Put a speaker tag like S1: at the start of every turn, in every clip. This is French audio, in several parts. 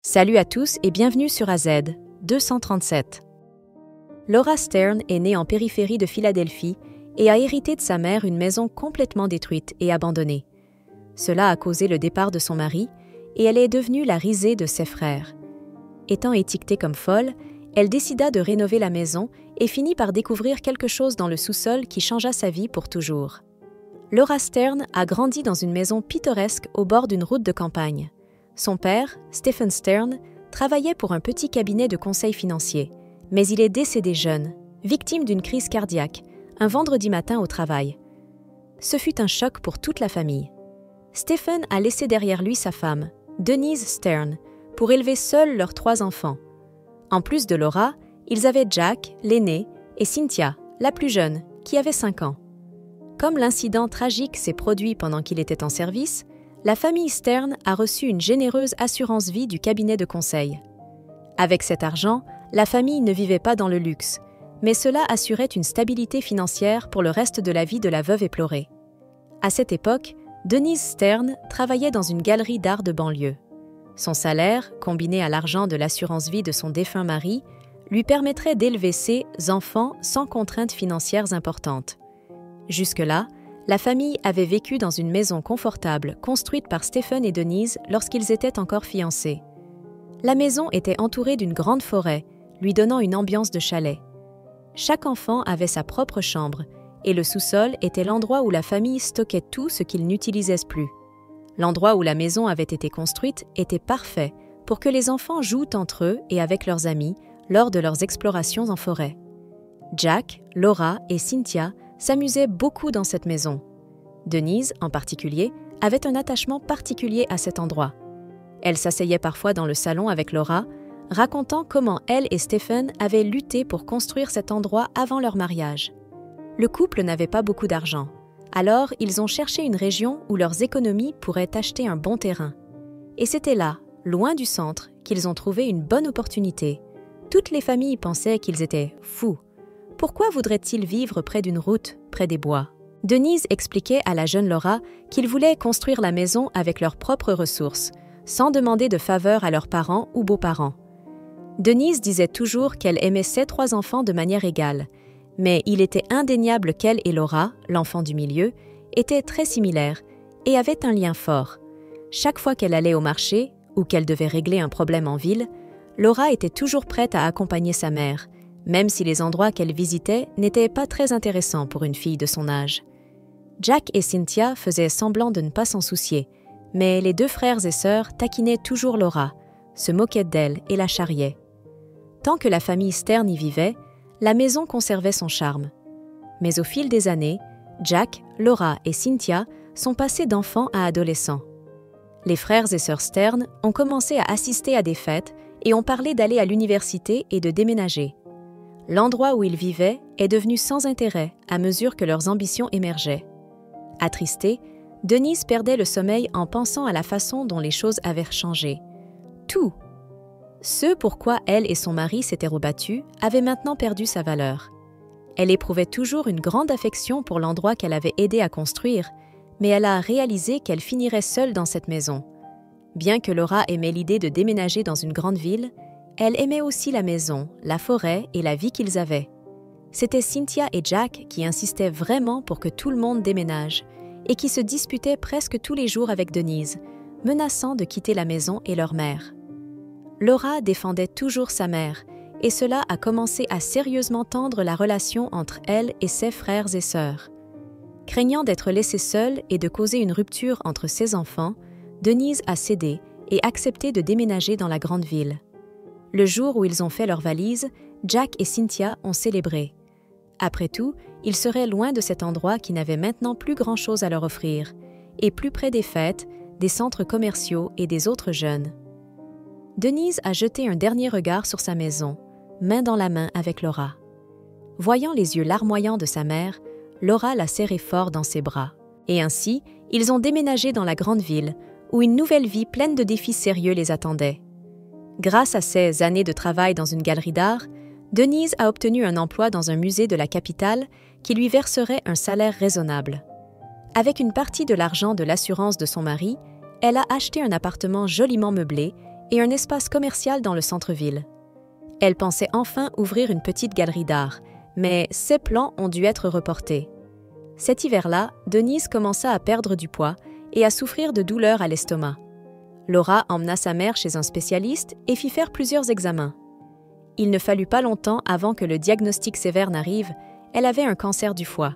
S1: Salut à tous et bienvenue sur AZ 237. Laura Stern est née en périphérie de Philadelphie et a hérité de sa mère une maison complètement détruite et abandonnée. Cela a causé le départ de son mari et elle est devenue la risée de ses frères. Étant étiquetée comme folle, elle décida de rénover la maison et finit par découvrir quelque chose dans le sous-sol qui changea sa vie pour toujours. Laura Stern a grandi dans une maison pittoresque au bord d'une route de campagne. Son père, Stephen Stern, travaillait pour un petit cabinet de conseil financier, mais il est décédé jeune, victime d'une crise cardiaque, un vendredi matin au travail. Ce fut un choc pour toute la famille. Stephen a laissé derrière lui sa femme, Denise Stern, pour élever seuls leurs 3 enfants. En plus de Laura, ils avaient Jack, l'aîné, et Cynthia, la plus jeune, qui avait 5 ans. Comme l'incident tragique s'est produit pendant qu'il était en service, la famille Stern a reçu une généreuse assurance vie du cabinet de conseil. Avec cet argent, la famille ne vivait pas dans le luxe, mais cela assurait une stabilité financière pour le reste de la vie de la veuve éplorée. À cette époque, Denise Stern travaillait dans une galerie d'art de banlieue. Son salaire, combiné à l'argent de l'assurance vie de son défunt mari, lui permettrait d'élever ses enfants sans contraintes financières importantes. Jusque-là, la famille avait vécu dans une maison confortable construite par Stephen et Denise lorsqu'ils étaient encore fiancés. La maison était entourée d'une grande forêt, lui donnant une ambiance de chalet. Chaque enfant avait sa propre chambre, et le sous-sol était l'endroit où la famille stockait tout ce qu'ils n'utilisaient plus. L'endroit où la maison avait été construite était parfait pour que les enfants jouent entre eux et avec leurs amis lors de leurs explorations en forêt. Jack, Laura et Cynthia s'amusait beaucoup dans cette maison. Denise, en particulier, avait un attachement particulier à cet endroit. Elle s'asseyait parfois dans le salon avec Laura, racontant comment elle et Stephen avaient lutté pour construire cet endroit avant leur mariage. Le couple n'avait pas beaucoup d'argent, alors ils ont cherché une région où leurs économies pourraient acheter un bon terrain. Et c'était là, loin du centre, qu'ils ont trouvé une bonne opportunité. Toutes les familles pensaient qu'ils étaient fous. Pourquoi voudraient-ils vivre près d'une route, près des bois? Denise expliquait à la jeune Laura qu'ils voulaient construire la maison avec leurs propres ressources, sans demander de faveur à leurs parents ou beaux-parents. Denise disait toujours qu'elle aimait ses 3 enfants de manière égale, mais il était indéniable qu'elle et Laura, l'enfant du milieu, étaient très similaires et avaient un lien fort. Chaque fois qu'elle allait au marché ou qu'elle devait régler un problème en ville, Laura était toujours prête à accompagner sa mère, même si les endroits qu'elle visitait n'étaient pas très intéressants pour une fille de son âge. Jack et Cynthia faisaient semblant de ne pas s'en soucier, mais les 2 frères et sœurs taquinaient toujours Laura, se moquaient d'elle et la charriaient. Tant que la famille Stern y vivait, la maison conservait son charme. Mais au fil des années, Jack, Laura et Cynthia sont passés d'enfants à adolescents. Les frères et sœurs Stern ont commencé à assister à des fêtes et ont parlé d'aller à l'université et de déménager. L'endroit où ils vivaient est devenu sans intérêt à mesure que leurs ambitions émergeaient. Attristée, Denise perdait le sommeil en pensant à la façon dont les choses avaient changé. Tout! Ce pourquoi elle et son mari s'étaient rebattus avait maintenant perdu sa valeur. Elle éprouvait toujours une grande affection pour l'endroit qu'elle avait aidé à construire, mais elle a réalisé qu'elle finirait seule dans cette maison. Bien que Laura aimait l'idée de déménager dans une grande ville, elle aimait aussi la maison, la forêt et la vie qu'ils avaient. C'était Cynthia et Jack qui insistaient vraiment pour que tout le monde déménage et qui se disputaient presque tous les jours avec Denise, menaçant de quitter la maison et leur mère. Laura défendait toujours sa mère et cela a commencé à sérieusement tendre la relation entre elle et ses frères et sœurs. Craignant d'être laissée seule et de causer une rupture entre ses enfants, Denise a cédé et accepté de déménager dans la grande ville. Le jour où ils ont fait leurs valises, Jack et Cynthia ont célébré. Après tout, ils seraient loin de cet endroit qui n'avait maintenant plus grand-chose à leur offrir, et plus près des fêtes, des centres commerciaux et des autres jeunes. Denise a jeté un dernier regard sur sa maison, main dans la main avec Laura. Voyant les yeux larmoyants de sa mère, Laura l'a serré fort dans ses bras. Et ainsi, ils ont déménagé dans la grande ville, où une nouvelle vie pleine de défis sérieux les attendait. Grâce à ses années de travail dans une galerie d'art, Denise a obtenu un emploi dans un musée de la capitale qui lui verserait un salaire raisonnable. Avec une partie de l'argent de l'assurance de son mari, elle a acheté un appartement joliment meublé et un espace commercial dans le centre-ville. Elle pensait enfin ouvrir une petite galerie d'art, mais ses plans ont dû être reportés. Cet hiver-là, Denise commença à perdre du poids et à souffrir de douleurs à l'estomac. Laura emmena sa mère chez un spécialiste et fit faire plusieurs examens. Il ne fallut pas longtemps avant que le diagnostic sévère n'arrive, elle avait un cancer du foie.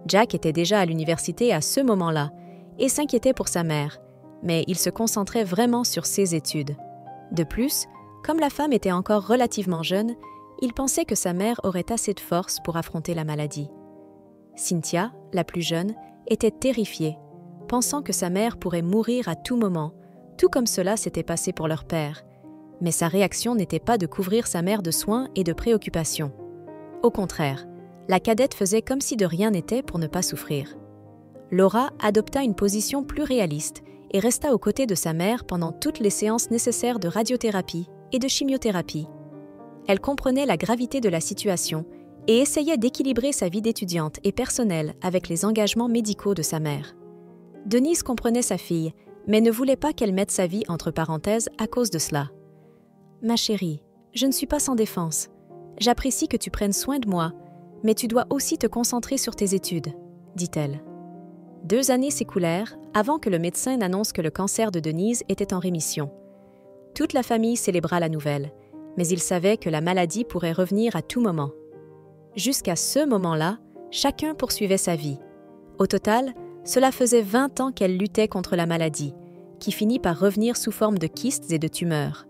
S1: Jack était déjà à l'université à ce moment-là et s'inquiétait pour sa mère, mais il se concentrait vraiment sur ses études. De plus, comme la femme était encore relativement jeune, il pensait que sa mère aurait assez de force pour affronter la maladie. Cynthia, la plus jeune, était terrifiée, pensant que sa mère pourrait mourir à tout moment, tout comme cela s'était passé pour leur père. Mais sa réaction n'était pas de couvrir sa mère de soins et de préoccupations. Au contraire, la cadette faisait comme si de rien n'était pour ne pas souffrir. Laura adopta une position plus réaliste et resta aux côtés de sa mère pendant toutes les séances nécessaires de radiothérapie et de chimiothérapie. Elle comprenait la gravité de la situation et essayait d'équilibrer sa vie d'étudiante et personnelle avec les engagements médicaux de sa mère. Denise comprenait sa fille, mais ne voulait pas qu'elle mette sa vie entre parenthèses à cause de cela. « Ma chérie, je ne suis pas sans défense. J'apprécie que tu prennes soin de moi, mais tu dois aussi te concentrer sur tes études, » dit-elle. 2 années s'écoulèrent avant que le médecin n'annonce que le cancer de Denise était en rémission. Toute la famille célébra la nouvelle, mais il savait que la maladie pourrait revenir à tout moment. Jusqu'à ce moment-là, chacun poursuivait sa vie. Au total, cela faisait 20 ans qu'elle luttait contre la maladie, qui finit par revenir sous forme de kystes et de tumeurs.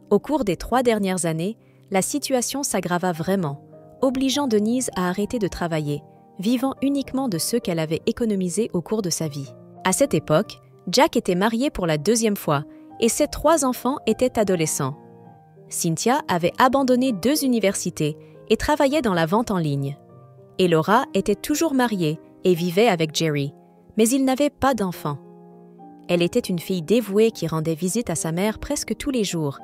S1: Au cours des 3 dernières années, la situation s'aggrava vraiment, obligeant Denise à arrêter de travailler, vivant uniquement de ceux qu'elle avait économisés au cours de sa vie. À cette époque, Jack était marié pour la 2e fois et ses 3 enfants étaient adolescents. Cynthia avait abandonné 2 universités et travaillait dans la vente en ligne. Et Laura était toujours mariée et vivait avec Jerry, mais ils n'avaient pas d'enfants. Elle était une fille dévouée qui rendait visite à sa mère presque tous les jours,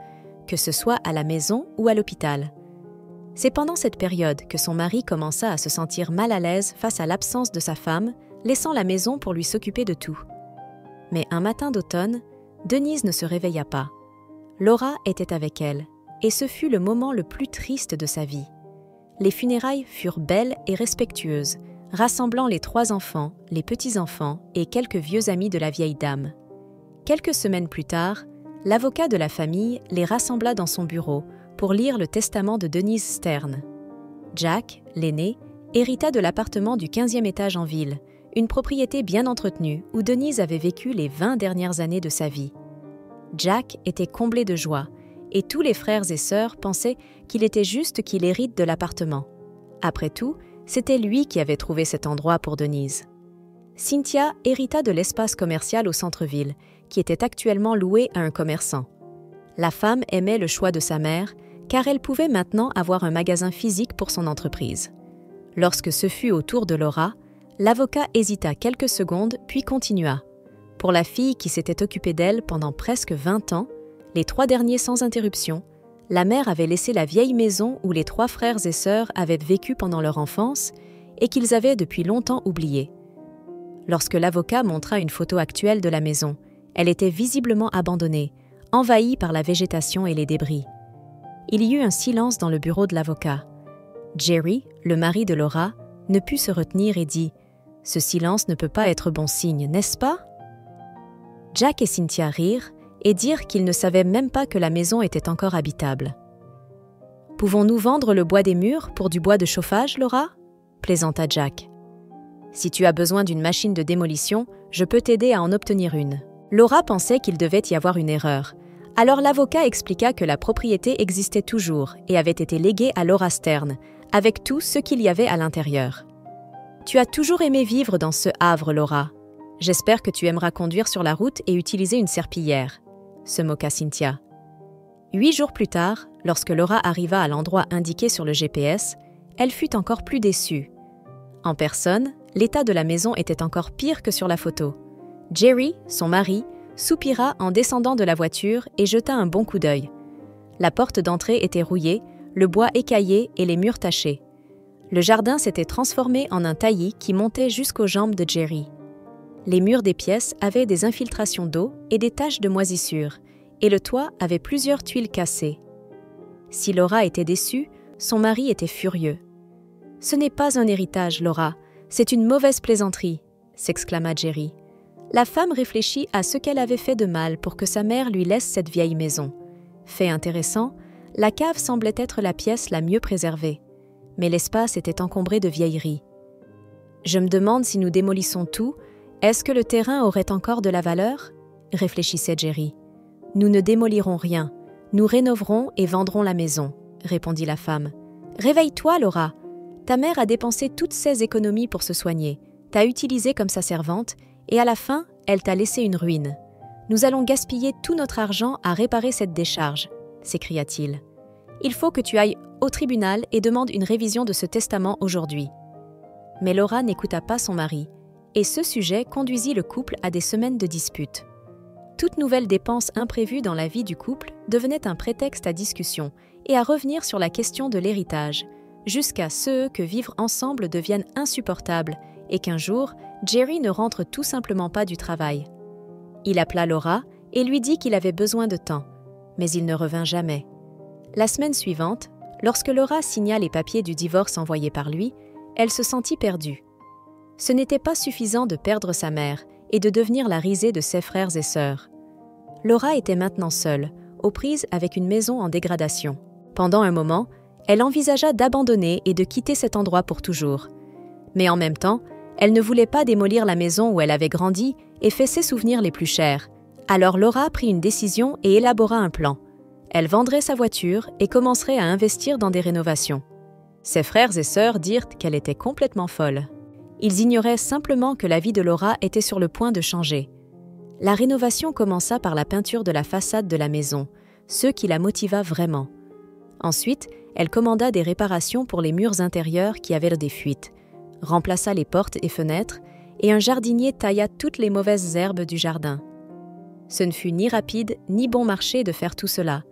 S1: que ce soit à la maison ou à l'hôpital. C'est pendant cette période que son mari commença à se sentir mal à l'aise face à l'absence de sa femme, laissant la maison pour lui s'occuper de tout. Mais un matin d'automne, Denise ne se réveilla pas. Laura était avec elle, et ce fut le moment le plus triste de sa vie. Les funérailles furent belles et respectueuses, rassemblant les 3 enfants, les petits-enfants et quelques vieux amis de la vieille dame. Quelques semaines plus tard, l'avocat de la famille les rassembla dans son bureau pour lire le testament de Denise Stern. Jack, l'aîné, hérita de l'appartement du 15e étage en ville, une propriété bien entretenue où Denise avait vécu les 20 dernières années de sa vie. Jack était comblé de joie, et tous les frères et sœurs pensaient qu'il était juste qu'il hérite de l'appartement. Après tout, c'était lui qui avait trouvé cet endroit pour Denise. Cynthia hérita de l'espace commercial au centre-ville, qui était actuellement loué à un commerçant. La femme aimait le choix de sa mère, car elle pouvait maintenant avoir un magasin physique pour son entreprise. Lorsque ce fut au tour de Laura, l'avocat hésita quelques secondes puis continua. Pour la fille qui s'était occupée d'elle pendant presque 20 ans, les 3 derniers sans interruption, la mère avait laissé la vieille maison où les 3 frères et sœurs avaient vécu pendant leur enfance et qu'ils avaient depuis longtemps oubliée. Lorsque l'avocat montra une photo actuelle de la maison, elle était visiblement abandonnée, envahie par la végétation et les débris. Il y eut un silence dans le bureau de l'avocat. Jerry, le mari de Laura, ne put se retenir et dit « Ce silence ne peut pas être bon signe, n'est-ce pas ?» Jack et Cynthia rirent et dirent qu'ils ne savaient même pas que la maison était encore habitable. « Pouvons-nous vendre le bois des murs pour du bois de chauffage, Laura ?» plaisanta Jack. « Si tu as besoin d'une machine de démolition, je peux t'aider à en obtenir une. » Laura pensait qu'il devait y avoir une erreur. Alors l'avocat expliqua que la propriété existait toujours et avait été léguée à Laura Stern, avec tout ce qu'il y avait à l'intérieur. « Tu as toujours aimé vivre dans ce havre, Laura. J'espère que tu aimeras conduire sur la route et utiliser une serpillière. » se moqua Cynthia. 8 jours plus tard, lorsque Laura arriva à l'endroit indiqué sur le GPS, elle fut encore plus déçue. En personne, l'état de la maison était encore pire que sur la photo. Jerry, son mari, soupira en descendant de la voiture et jeta un bon coup d'œil. La porte d'entrée était rouillée, le bois écaillé et les murs tachés. Le jardin s'était transformé en un taillis qui montait jusqu'aux jambes de Jerry. Les murs des pièces avaient des infiltrations d'eau et des taches de moisissure, et le toit avait plusieurs tuiles cassées. Si Laura était déçue, son mari était furieux. « Ce n'est pas un héritage, Laura, c'est une mauvaise plaisanterie », s'exclama Jerry. La femme réfléchit à ce qu'elle avait fait de mal pour que sa mère lui laisse cette vieille maison. Fait intéressant, la cave semblait être la pièce la mieux préservée, mais l'espace était encombré de vieilleries. « Je me demande si nous démolissons tout, est-ce que le terrain aurait encore de la valeur ?» réfléchissait Jerry. « Nous ne démolirons rien, nous rénoverons et vendrons la maison, » répondit la femme. « Réveille-toi, Laura. Ta mère a dépensé toutes ses économies pour se soigner, t'a utilisée comme sa servante, et à la fin, elle t'a laissé une ruine. Nous allons gaspiller tout notre argent à réparer cette décharge, » s'écria-t-il. « Il faut que tu ailles au tribunal et demandes une révision de ce testament aujourd'hui. » Mais Laura n'écouta pas son mari, et ce sujet conduisit le couple à des semaines de disputes. Toute nouvelle dépense imprévue dans la vie du couple devenait un prétexte à discussion et à revenir sur la question de l'héritage, jusqu'à ce que vivre ensemble devienne insupportable et qu'un jour, Jerry ne rentre tout simplement pas du travail. Il appela Laura et lui dit qu'il avait besoin de temps, mais il ne revint jamais. La semaine suivante, lorsque Laura signa les papiers du divorce envoyés par lui, elle se sentit perdue. Ce n'était pas suffisant de perdre sa mère et de devenir la risée de ses frères et sœurs. Laura était maintenant seule, aux prises avec une maison en dégradation. Pendant un moment, elle envisagea d'abandonner et de quitter cet endroit pour toujours. Mais en même temps, elle ne voulait pas démolir la maison où elle avait grandi et fait ses souvenirs les plus chers. Alors Laura prit une décision et élabora un plan. Elle vendrait sa voiture et commencerait à investir dans des rénovations. Ses frères et sœurs dirent qu'elle était complètement folle. Ils ignoraient simplement que la vie de Laura était sur le point de changer. La rénovation commença par la peinture de la façade de la maison, ce qui la motiva vraiment. Ensuite, elle commanda des réparations pour les murs intérieurs qui avaient des fuites, remplaça les portes et fenêtres, et un jardinier tailla toutes les mauvaises herbes du jardin. Ce ne fut ni rapide ni bon marché de faire tout cela,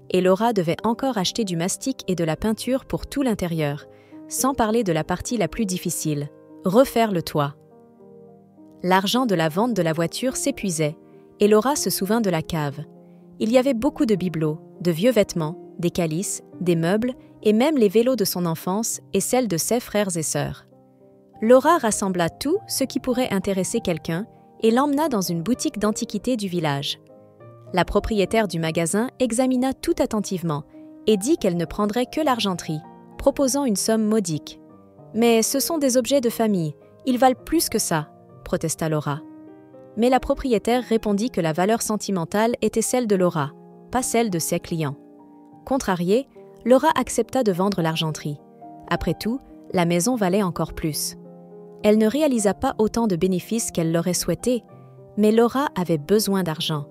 S1: et Laura devait encore acheter du mastic et de la peinture pour tout l'intérieur, sans parler de la partie la plus difficile, refaire le toit. L'argent de la vente de la voiture s'épuisait, et Laura se souvint de la cave. Il y avait beaucoup de bibelots, de vieux vêtements, des calices, des meubles, et même les vélos de son enfance et celles de ses frères et sœurs. Laura rassembla tout ce qui pourrait intéresser quelqu'un et l'emmena dans une boutique d'antiquités du village. La propriétaire du magasin examina tout attentivement et dit qu'elle ne prendrait que l'argenterie, proposant une somme modique. « Mais ce sont des objets de famille, ils valent plus que ça », protesta Laura. Mais la propriétaire répondit que la valeur sentimentale était celle de Laura, pas celle de ses clients. Contrariée, Laura accepta de vendre l'argenterie. Après tout, la maison valait encore plus. Elle ne réalisa pas autant de bénéfices qu'elle l'aurait souhaité, mais Laura avait besoin d'argent.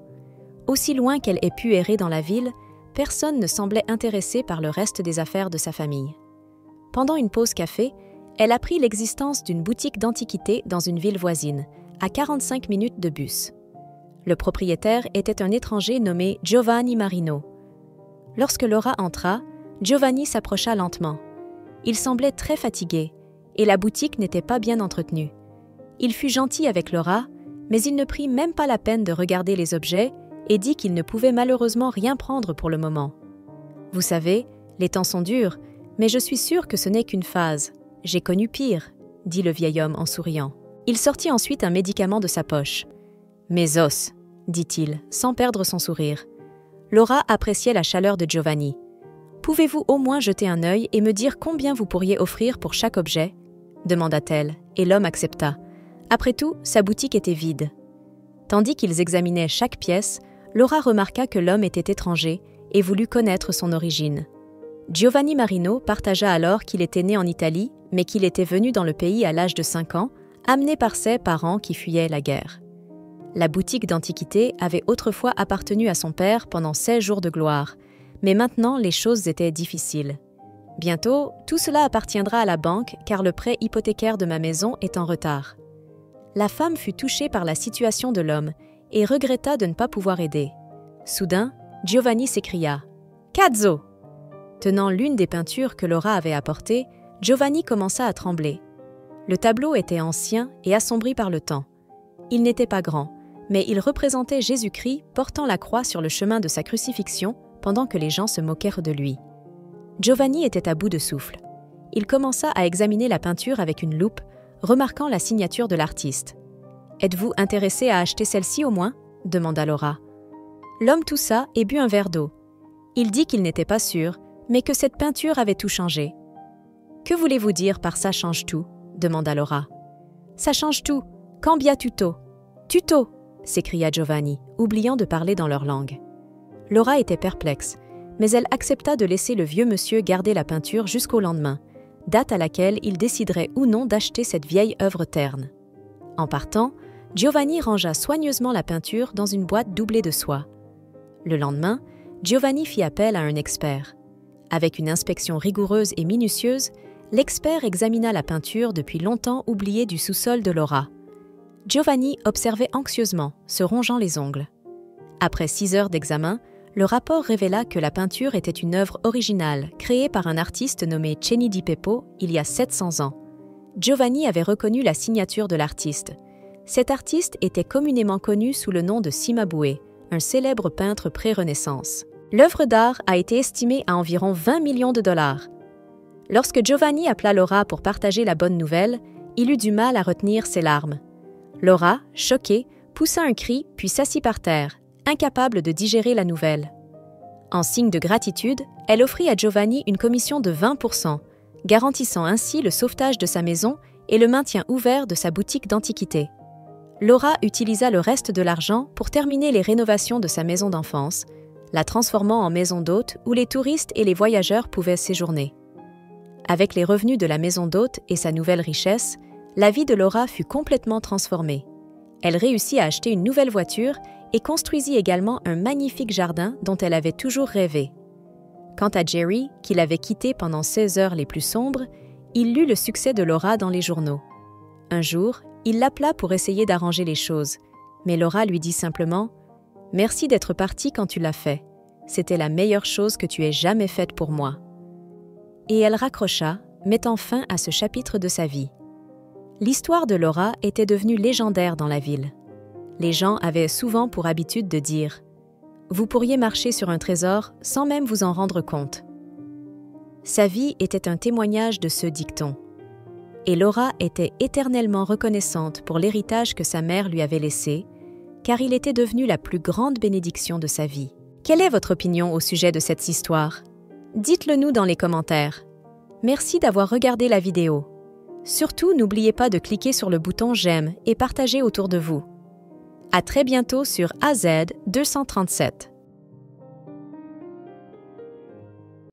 S1: Aussi loin qu'elle ait pu errer dans la ville, personne ne semblait intéressé par le reste des affaires de sa famille. Pendant une pause café, elle apprit l'existence d'une boutique d'antiquités dans une ville voisine, à 45 minutes de bus. Le propriétaire était un étranger nommé Giovanni Marino. Lorsque Laura entra, Giovanni s'approcha lentement. Il semblait très fatigué, et la boutique n'était pas bien entretenue. Il fut gentil avec Laura, mais il ne prit même pas la peine de regarder les objets et dit qu'il ne pouvait malheureusement rien prendre pour le moment. « Vous savez, les temps sont durs, mais je suis sûre que ce n'est qu'une phase. J'ai connu pire, » dit le vieil homme en souriant. Il sortit ensuite un médicament de sa poche. « Mes os, » dit-il, sans perdre son sourire. Laura appréciait la chaleur de Giovanni. « Pouvez-vous au moins jeter un œil et me dire combien vous pourriez offrir pour chaque objet ?» demanda-t-elle, et l'homme accepta. Après tout, sa boutique était vide. Tandis qu'ils examinaient chaque pièce, Laura remarqua que l'homme était étranger et voulut connaître son origine. Giovanni Marino partagea alors qu'il était né en Italie, mais qu'il était venu dans le pays à l'âge de 5 ans, amené par ses parents qui fuyaient la guerre. La boutique d'antiquités avait autrefois appartenu à son père pendant 16 jours de gloire, mais maintenant les choses étaient difficiles. Bientôt, tout cela appartiendra à la banque car le prêt hypothécaire de ma maison est en retard. La femme fut touchée par la situation de l'homme et regretta de ne pas pouvoir aider. Soudain, Giovanni s'écria « Cazzo !» Tenant l'une des peintures que Laura avait apportées, Giovanni commença à trembler. Le tableau était ancien et assombri par le temps. Il n'était pas grand, mais il représentait Jésus-Christ portant la croix sur le chemin de sa crucifixion pendant que les gens se moquèrent de lui. Giovanni était à bout de souffle. Il commença à examiner la peinture avec une loupe, remarquant la signature de l'artiste. « Êtes-vous intéressé à acheter celle-ci au moins » demanda Laura. L'homme toussa et but un verre d'eau. Il dit qu'il n'était pas sûr, mais que cette peinture avait tout changé. « Que voulez-vous dire par ça change tout » demanda Laura. « Ça change tout. Cambia tutto. »« Tutto » s'écria Giovanni, oubliant de parler dans leur langue. Laura était perplexe, mais elle accepta de laisser le vieux monsieur garder la peinture jusqu'au lendemain, date à laquelle il déciderait ou non d'acheter cette vieille œuvre terne. En partant, Giovanni rangea soigneusement la peinture dans une boîte doublée de soie. Le lendemain, Giovanni fit appel à un expert. Avec une inspection rigoureuse et minutieuse, l'expert examina la peinture depuis longtemps oubliée du sous-sol de Laura. Giovanni observait anxieusement, se rongeant les ongles. Après 6 heures d'examen, le rapport révéla que la peinture était une œuvre originale créée par un artiste nommé Ceni di Beppo il y a 700 ans. Giovanni avait reconnu la signature de l'artiste. Cet artiste était communément connu sous le nom de Cimabue, un célèbre peintre pré-Renaissance. L'œuvre d'art a été estimée à environ 20 millions de dollars. Lorsque Giovanni appela Laura pour partager la bonne nouvelle, il eut du mal à retenir ses larmes. Laura, choquée, poussa un cri puis s'assit par terre, incapable de digérer la nouvelle. En signe de gratitude, elle offrit à Giovanni une commission de 20%, garantissant ainsi le sauvetage de sa maison et le maintien ouvert de sa boutique d'antiquités. Laura utilisa le reste de l'argent pour terminer les rénovations de sa maison d'enfance, la transformant en maison d'hôte où les touristes et les voyageurs pouvaient séjourner. Avec les revenus de la maison d'hôte et sa nouvelle richesse, la vie de Laura fut complètement transformée. Elle réussit à acheter une nouvelle voiture et construisit également un magnifique jardin dont elle avait toujours rêvé. Quant à Jerry, qui l'avait quittée pendant 16 heures les plus sombres, il lut le succès de Laura dans les journaux. Un jour, il l'appela pour essayer d'arranger les choses, mais Laura lui dit simplement « Merci d'être partie quand tu l'as fait. C'était la meilleure chose que tu aies jamais faite pour moi. » Et elle raccrocha, mettant fin à ce chapitre de sa vie. L'histoire de Laura était devenue légendaire dans la ville. Les gens avaient souvent pour habitude de dire « Vous pourriez marcher sur un trésor sans même vous en rendre compte. » Sa vie était un témoignage de ce dicton. Et Laura était éternellement reconnaissante pour l'héritage que sa mère lui avait laissé, car il était devenu la plus grande bénédiction de sa vie. Quelle est votre opinion au sujet de cette histoire? Dites-le nous dans les commentaires. Merci d'avoir regardé la vidéo. Surtout, n'oubliez pas de cliquer sur le bouton j'aime et partager autour de vous. À très bientôt sur AZ 237.